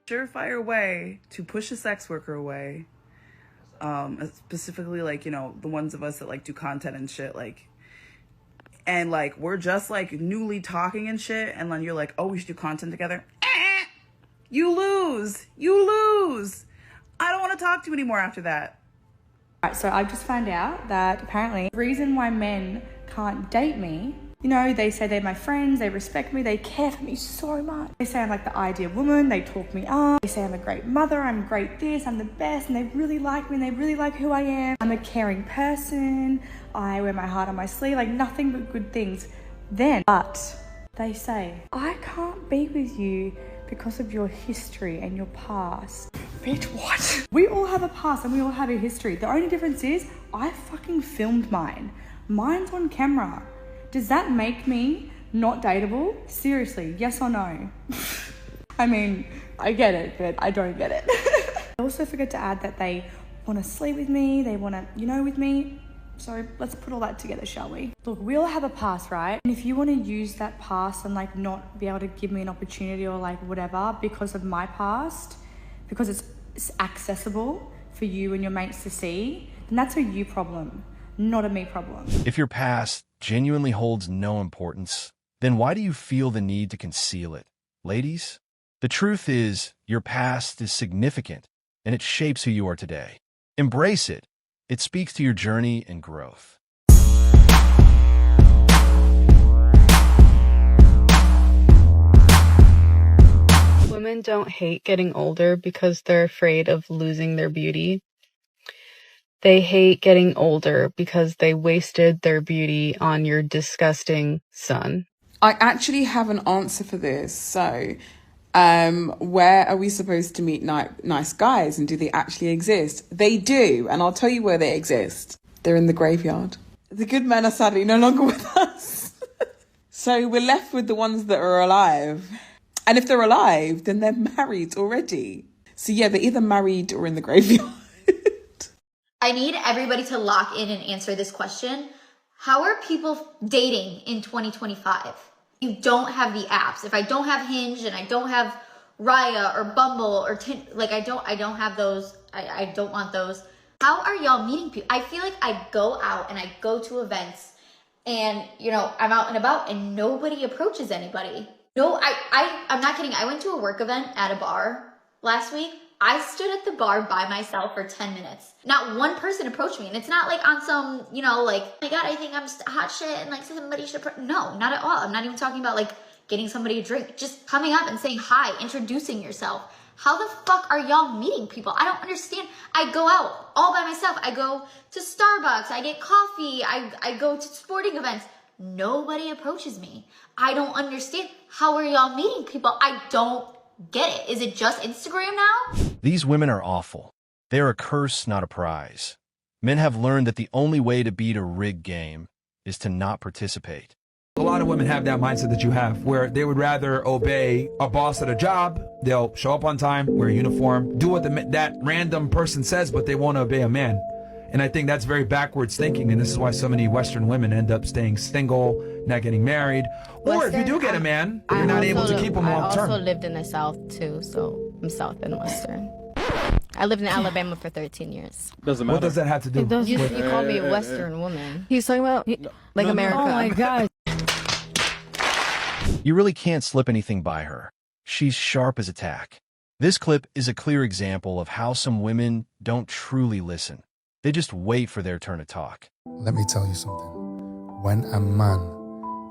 surefire way to push a sex worker away, specifically like, you know, the ones of us that like do content and shit, like, and like we're just like newly talking and shit, and then you're like, oh, we should do content together. You lose. I don't want to talk to you anymore after that. Right, so I just found out that apparently the reason why men can't date me, you know, they say they're my friends, they respect me, they care for me so much. They say I'm like the ideal woman, they talk me up, they say I'm a great mother, I'm great this, I'm the best, and they really like me and they really like who I am. I'm a caring person, I wear my heart on my sleeve, like nothing but good things. But they say, I can't be with you because of your history and your past. Bitch, what? We all have a past and we all have a history. The only difference is I fucking filmed mine. Mine's on camera. Does that make me not dateable? Seriously, yes or no? I mean, I get it, but I don't get it. I also forget to add that they want to sleep with me, they want to, you know, with me. So let's put all that together, shall we? Look, we all have a past, right? And if you want to use that past and like not be able to give me an opportunity or like whatever because of my past, because it's accessible for you and your mates to see, then that's a you problem, not a me problem. If your past genuinely holds no importance, then why do you feel the need to conceal it? Ladies, the truth is your past is significant and it shapes who you are today. Embrace it. It speaks to your journey and growth. Women don't hate getting older because they're afraid of losing their beauty. They hate getting older because they wasted their beauty on your disgusting son. I actually have an answer for this. So, where are we supposed to meet nice guys, and do they actually exist? They do, and I'll tell you where they exist. They're in the graveyard. The good men are sadly no longer with us. So we're left with the ones that are alive. And if they're alive, then they're married already. So yeah, they're either married or in the graveyard. I need everybody to lock in and answer this question. How are people dating in 2025? You don't have the apps. If I don't have Hinge and I don't have Raya or Bumble or I don't have those. I don't want those. How are y'all meeting people? I feel like I go out and I go to events and, you know, I'm out and about and nobody approaches anybody. No, I'm not kidding. I went to a work event at a bar last week. I stood at the bar by myself for 10 minutes. Not one person approached me. And it's not like on some, you know, like, oh my God, I think I'm hot shit and like somebody should, no, not at all. I'm not even talking about like getting somebody a drink. Just coming up and saying hi, introducing yourself. How the fuck are y'all meeting people? I don't understand. I go out all by myself. I go to Starbucks. I get coffee. I go to sporting events. Nobody approaches me. I don't understand. How are y'all meeting people? I don't get it. Is it just Instagram now? These women are awful. They're a curse, not a prize. Men have learned that the only way to beat a rigged game is to not participate. A lot of women have that mindset that you have, where they would rather obey a boss at a job. They'll show up on time, wear a uniform, do what that random person says, but they won't obey a man. And I think that's very backwards thinking, and this is why so many Western women end up staying single, not getting married. Or if you do get a man, you're not able to keep him long term. I also lived in the South too, so I'm South and Western. I lived in Alabama for 13 years. Doesn't matter. What does that have to do? You call me a Western woman. He's talking about America. Oh my God. You really can't slip anything by her. She's sharp as a tack. This clip is a clear example of how some women don't truly listen. They just wait for their turn to talk. Let me tell you something. When a man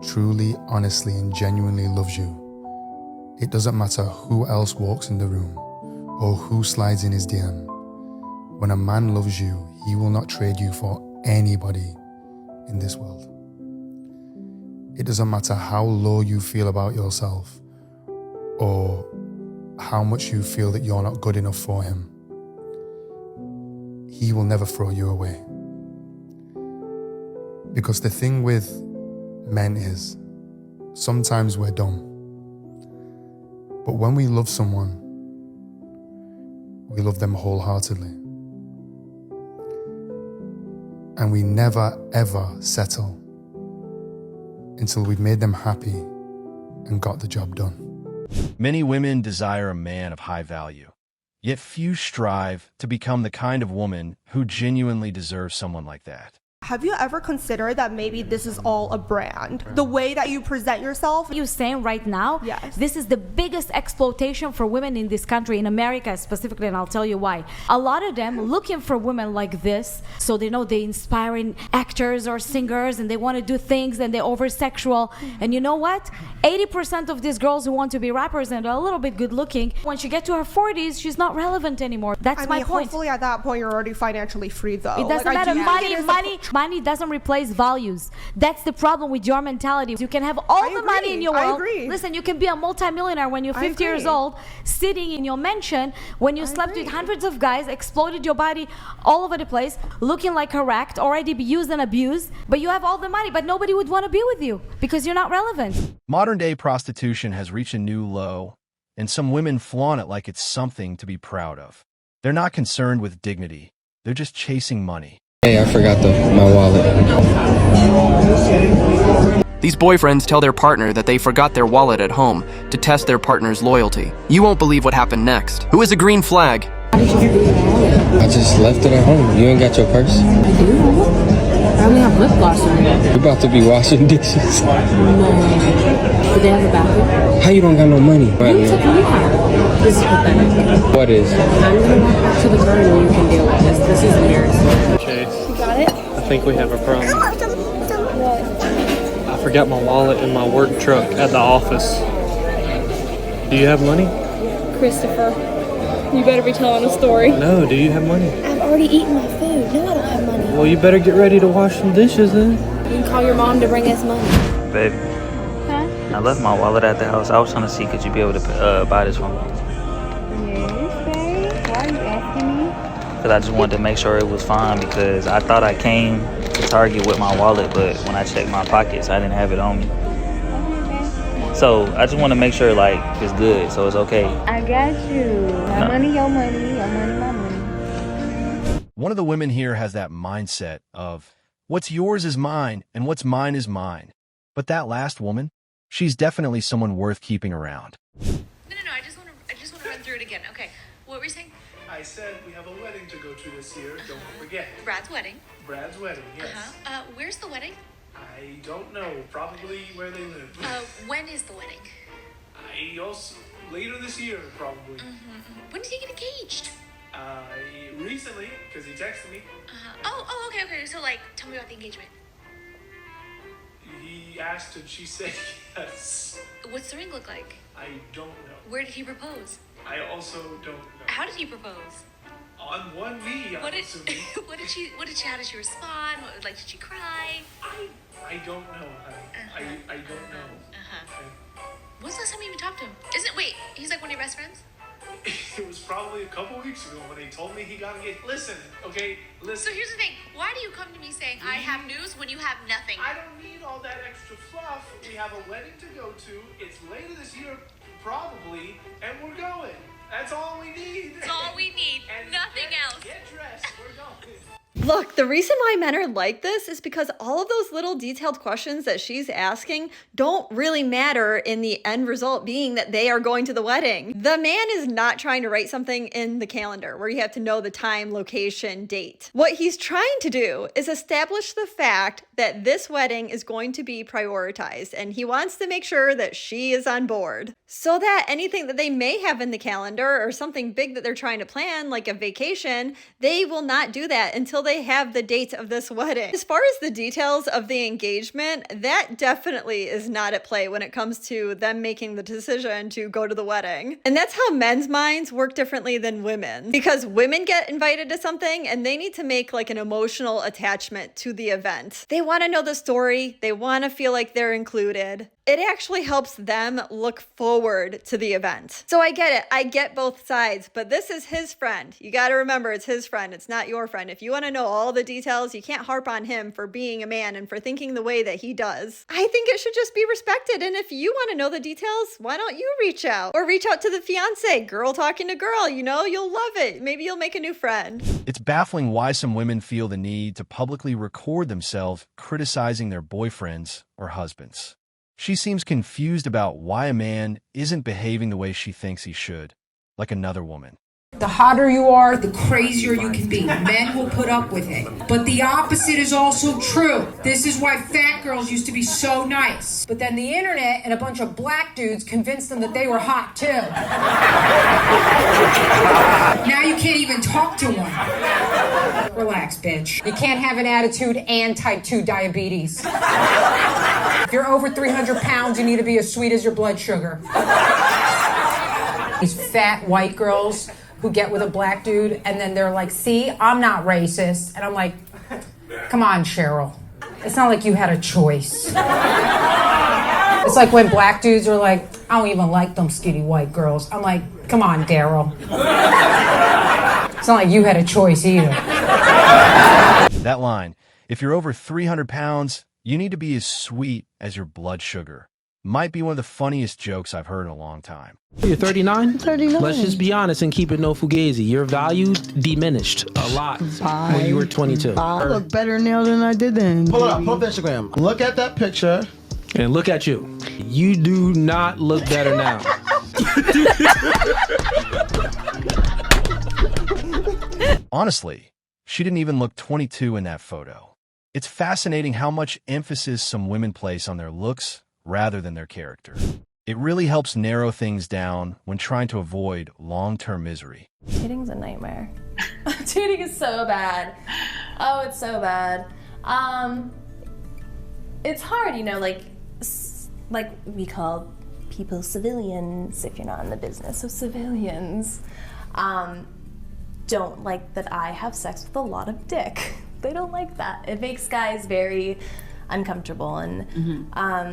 truly, honestly, and genuinely loves you, it doesn't matter who else walks in the room or who slides in his DM. When a man loves you, he will not trade you for anybody in this world. It doesn't matter how low you feel about yourself or how much you feel that you're not good enough for him. He will never throw you away. Because the thing with men is, sometimes we're dumb. But when we love someone, we love them wholeheartedly. And we never, ever settle until we've made them happy and got the job done. Many women desire a man of high value, yet few strive to become the kind of woman who genuinely deserves someone like that. Have you ever considered that maybe this is all a brand? The way that you present yourself? You're saying right now, yes, this is the biggest exploitation for women in this country, in America specifically, and I'll tell you why. A lot of them looking for women like this, so they know they're inspiring actors or singers, and they want to do things, and they're over-sexual. And you know what? 80% of these girls who want to be rappers and are a little bit good-looking, when she gets to her 40s, she's not relevant anymore. That's my point. Hopefully at that point, you're already financially free, though. It doesn't matter. Money doesn't replace values. That's the problem with your mentality. You can have all the money in your world. Listen, you can be a multimillionaire when you're 50 years old, sitting in your mansion when you slept with hundreds of guys, exploited your body all over the place, looking like a wrecked, already used and abused, but you have all the money, but nobody would want to be with you because you're not relevant. Modern-day prostitution has reached a new low, and some women flaunt it like it's something to be proud of. They're not concerned with dignity. They're just chasing money. Hey, I forgot my wallet. These boyfriends tell their partner that they forgot their wallet at home to test their partner's loyalty. You won't believe what happened next. Who is a green flag? How did you forget your wallet? I just left it at home. You ain't got your purse? I do. I only have lip gloss on it. You about to be washing dishes? No. Do they have a bathroom? How you don't got no money? You took me out. This is pathetic. What is? I'm gonna walk back to the car and you can deal with this. This is embarrassing. Chase. You got it? I think we have a problem. What? I forgot my wallet in my work truck at the office. Do you have money? Christopher, you better be telling a story. No, do you have money? I've already eaten my food. No, I don't have money. Well, you better get ready to wash some dishes then. You can call your mom to bring us money. Baby, I left my wallet at the house. I was trying to see, could you be able to buy this for me? Yes, babe. Why are you asking me? Because I just wanted to make sure it was fine, because I thought I came to Target with my wallet, but when I checked my pockets, I didn't have it on me. So I just want to make sure like it's good, so it's okay. I got you. My money, your money, your money, my money. One of the women here has that mindset of, what's yours is mine, and what's mine is mine. But that last woman, she's definitely someone worth keeping around. No, I just want to run through it again. Okay, what were you saying? I said we have a wedding to go to this year. Don't forget. Brad's wedding. Brad's wedding, yes. Where's the wedding? I don't know. Probably where they live. When is the wedding? I also later this year, probably. When did he get engaged? Recently, because he texted me. Okay. So like, tell me about the engagement. He asked and she said yes. What's the ring look like? I don't know. Where did he propose? I also don't know. How did he propose? On one knee, How did she respond? Did she cry? I don't know, honey. I don't know. Okay. When's the last time you even talked to him? He's like one of your best friends? It was probably a couple weeks ago when he told me he got engaged. Listen. So here's the thing. Why do you come to me saying I have news when you have nothing? I don't need all that extra fluff. We have a wedding to go to. It's later this year, probably, and we're going. That's all we need. That's all we need. Nothing else. Get dressed. We're going. Look, the reason why men are like this is because all of those little detailed questions that she's asking don't really matter in the end result being that they are going to the wedding. The man is not trying to write something in the calendar where you have to know the time, location, date. What he's trying to do is establish the fact that this wedding is going to be prioritized, and he wants to make sure that she is on board so that anything that they may have in the calendar or something big that they're trying to plan, like a vacation, they will not do that until they have the date of this wedding. As far as the details of the engagement, that definitely is not at play when it comes to them making the decision to go to the wedding. And that's how men's minds work differently than women, because women get invited to something and they need to make like an emotional attachment to the event. They want to know the story. They want to feel like they're included. It actually helps them look forward to the event. So I get it. I get both sides, but this is his friend. You got to remember it's his friend. It's not your friend. If you want to know all the details, you can't harp on him for being a man and for thinking the way that he does. I think it should just be respected. And if you want to know the details, why don't you reach out? Or reach out to the fiance, girl talking to girl, you'll love it. Maybe you'll make a new friend. It's baffling why some women feel the need to publicly record themselves criticizing their boyfriends or husbands. She seems confused about why a man isn't behaving the way she thinks he should, like another woman. The hotter you are, the crazier you can be. Men will put up with it. But the opposite is also true. This is why fat girls used to be so nice. But then the internet and a bunch of black dudes convinced them that they were hot too. Now you can't even talk to one. Relax, bitch. You can't have an attitude and type 2 diabetes. If you're over 300 pounds, you need to be as sweet as your blood sugar. These fat white girls who get with a black dude and then they're like, see, I'm not racist. And I'm like, come on, Cheryl. It's not like you had a choice. It's like when black dudes are like, I don't even like them skinny white girls. I'm like, come on, Daryl. It's not like you had a choice either. That line, if you're over 300 pounds, you need to be as sweet as your blood sugar, might be one of the funniest jokes I've heard in a long time. You're 39? 39. Let's just be honest and keep it no fugazi. Your value diminished a lot when you were 22. I look better now than I did then. Pull it up, pull up Instagram. Look at that picture. And look at you. You do not look better now. Honestly, she didn't even look 22 in that photo. It's fascinating how much emphasis some women place on their looks rather than their character. It really helps narrow things down when trying to avoid long-term misery. Dating's a nightmare. Dating is so bad. Oh, it's so bad. It's hard, you know, like we call people civilians if you're not in the business. So civilians don't like that I have sex with a lot of dick. They don't like that. It makes guys very uncomfortable and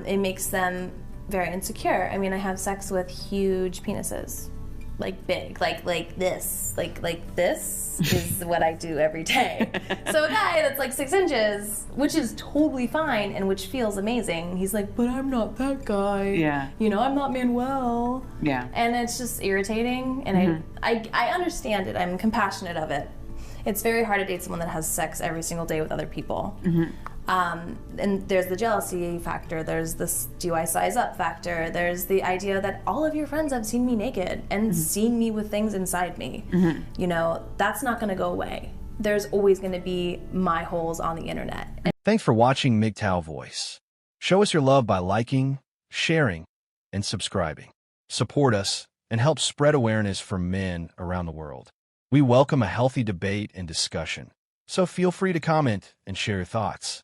it makes them very insecure. I mean, I have sex with huge penises, like big, like this is what I do every day. So a guy that's like 6 inches, which is totally fine and which feels amazing, he's like, but I'm not that guy. Yeah. You know, I'm not Manuel. Yeah. And it's just irritating, and I understand it. I'm compassionate of it. It's very hard to date someone that has sex every single day with other people. And there's the jealousy factor, there's this do I size up factor, there's the idea that all of your friends have seen me naked and seen me with things inside me. You know, that's not gonna go away. There's always gonna be my holes on the internet. Thanks for watching MGTOW Voice. Show us your love by liking, sharing, and subscribing. Support us and help spread awareness for men around the world. We welcome a healthy debate and discussion, so feel free to comment and share your thoughts.